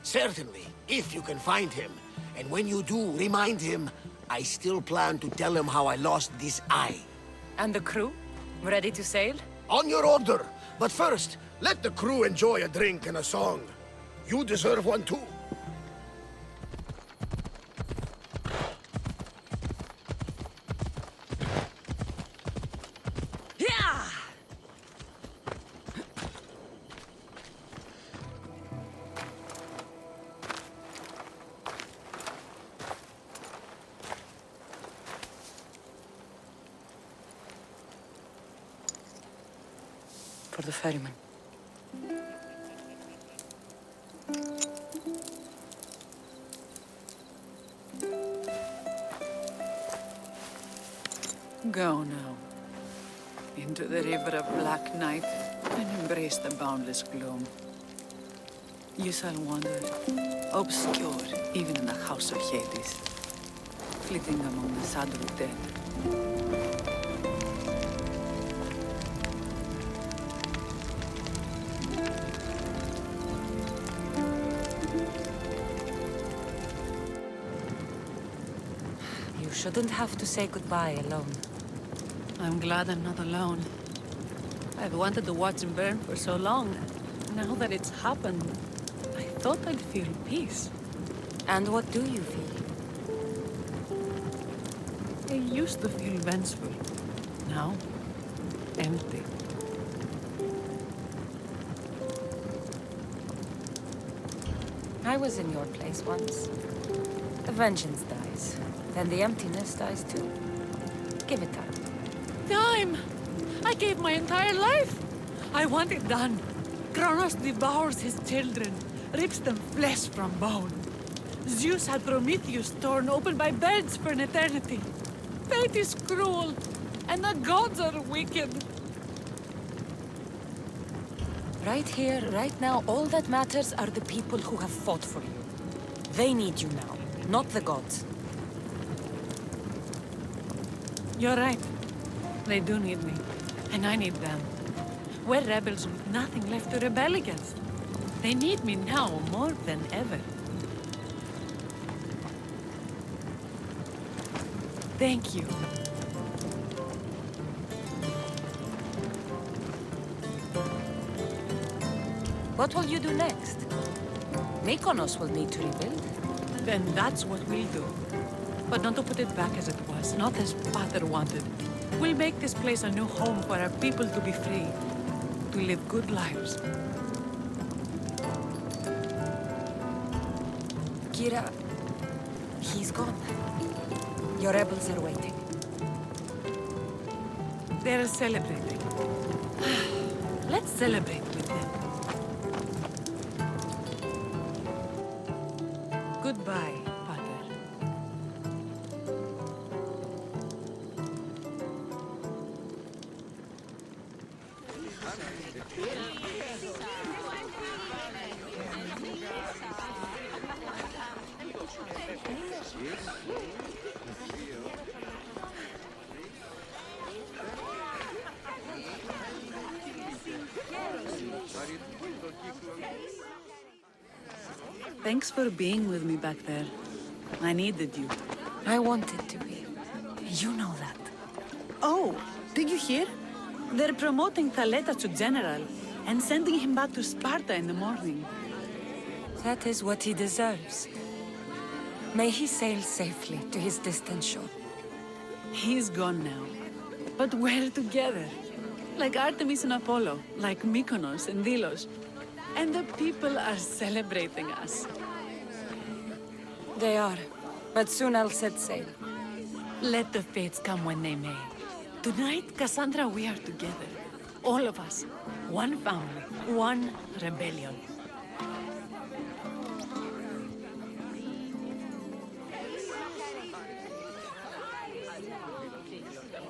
Certainly, if you can find him. And when you do, remind him, I still plan to tell him how I lost this eye. And the crew? Ready to sail? On your order. But first, let the crew enjoy a drink and a song. You deserve one too. Yeah! For the ferryman. Go now. Into the river of black night and embrace the boundless gloom. You shall wander, obscure even in the house of Hades, flitting among the saddled dead. You shouldn't have to say goodbye alone. I'm glad I'm not alone. I've wanted to watch him burn for so long. Now that it's happened, I thought I'd feel peace. And what do you feel? I used to feel vengeful. Now, empty. I was in your place once. The vengeance dies. Then the emptiness dies too. Give it time. Time! I gave my entire life! I want it done. Kronos devours his children, rips them flesh from bone. Zeus had Prometheus torn open by birds for an eternity. Fate is cruel, and the gods are wicked. Right here, right now, all that matters are the people who have fought for you. They need you now, not the gods. You're right. They do need me. And I need them. We're rebels with nothing left to rebel against. They need me now more than ever. Thank you. What will you do next? Mykonos will need to rebuild. Then that's what we'll do. But not to put it back as it was, not as Father wanted. We'll make this place a new home for our people to be free, to live good lives. Kyra, he's gone. Your rebels are waiting. They're celebrating. Let's celebrate with them. Goodbye, Father. Thanks for being with me back there. I needed you. I wanted to be. You know that. Oh, did you hear? They're promoting Thalettas to general and sending him back to Sparta in the morning. That is what he deserves. May he sail safely to his distant shore. He's gone now. But we're together. Like Artemis and Apollo, like Mykonos and Delos. And the people are celebrating us. They are. But soon I'll set sail. Let the fates come when they may. Tonight, Kassandra, we are together. All of us. One family. One rebellion.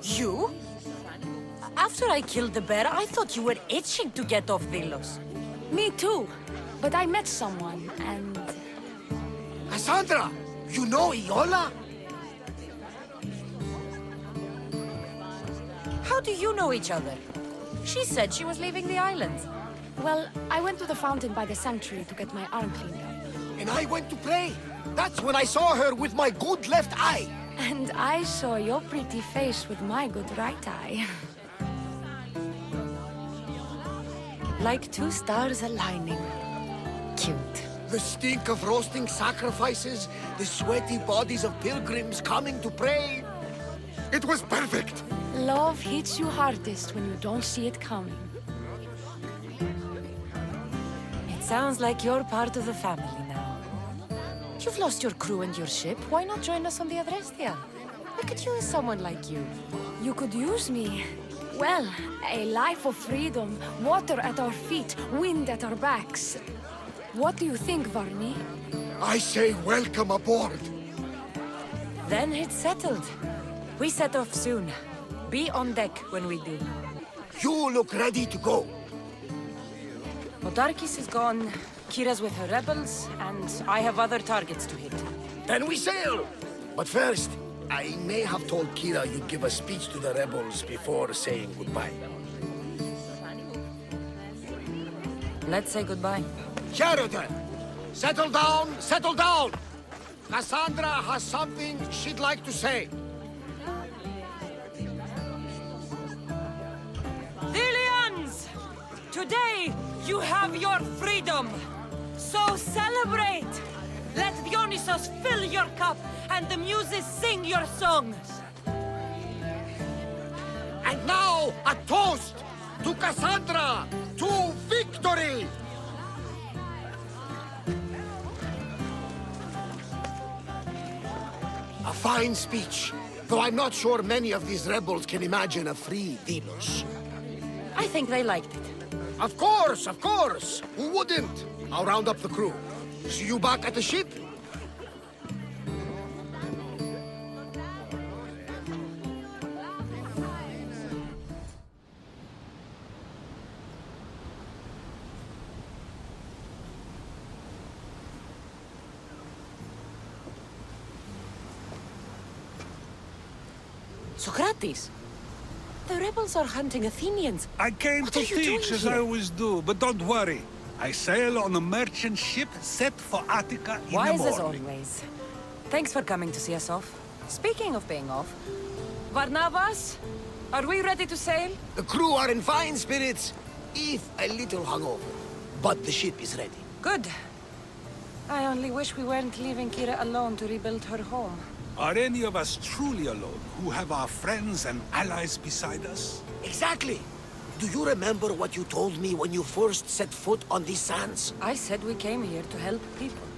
You? After I killed the bear, I thought you were itching to get off Delos. Me too. But I met someone, and... Kassandra, you know Iola? How do you know each other? She said she was leaving the island. Well, I went to the fountain by the sanctuary to get my arm cleaned up. And I went to pray. That's when I saw her with my good left eye. And I saw your pretty face with my good right eye. Like two stars aligning. Cute. The stink of roasting sacrifices, the sweaty bodies of pilgrims coming to pray. It was perfect. Love hits you hardest when you don't see it coming. It sounds like you're part of the family now. You've lost your crew and your ship. Why not join us on the Adrestia? We could use someone like you. You could use me. Well, a life of freedom, water at our feet, wind at our backs. What do you think, Varney? I say welcome aboard. Then it's settled. We set off soon. Be on deck when we do. You look ready to go. Podarkis is gone, Kyra's with her rebels, and I have other targets to hit. Then we sail. But first, I may have told Kyra you'd give a speech to the rebels before saying goodbye. Let's say goodbye. Sheridan, settle down, settle down! Kassandra has something she'd like to say. Delians! Today, you have your freedom! So celebrate! Let Dionysos fill your cup, and the muses sing your songs! And now, a toast to Kassandra, to victory! A fine speech, though I'm not sure many of these rebels can imagine a free Delos. I think they liked it. Of course, of course! Who wouldn't? I'll round up the crew. See you back at the ship? Socrates! The rebels are hunting Athenians. I came What to are you doing teach, as I here? always do, but don't worry. I sail on a merchant ship set for Attica in the Wise morning. as always. Thanks for coming to see us off. Speaking of being off, Barnabas, are we ready to sail? The crew are in fine spirits, if a little hungover. But the ship is ready. Good. I only wish we weren't leaving Kyra alone to rebuild her home. Are any of us truly alone, who have our friends and allies beside us? Exactly. Do you remember what you told me when you first set foot on these sands? I said we came here to help people.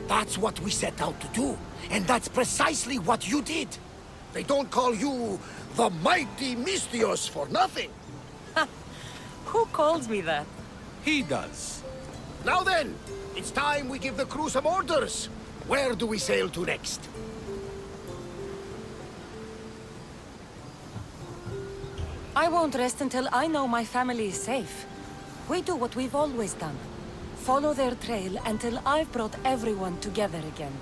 That's what we set out to do. And that's precisely what you did. They don't call you the mighty Mystios for nothing. Who calls me that? He does. Now then, it's time we give the crew some orders. Where do we sail to next? I won't rest until I know my family is safe. We do what we've always done. Follow their trail until I've brought everyone together again.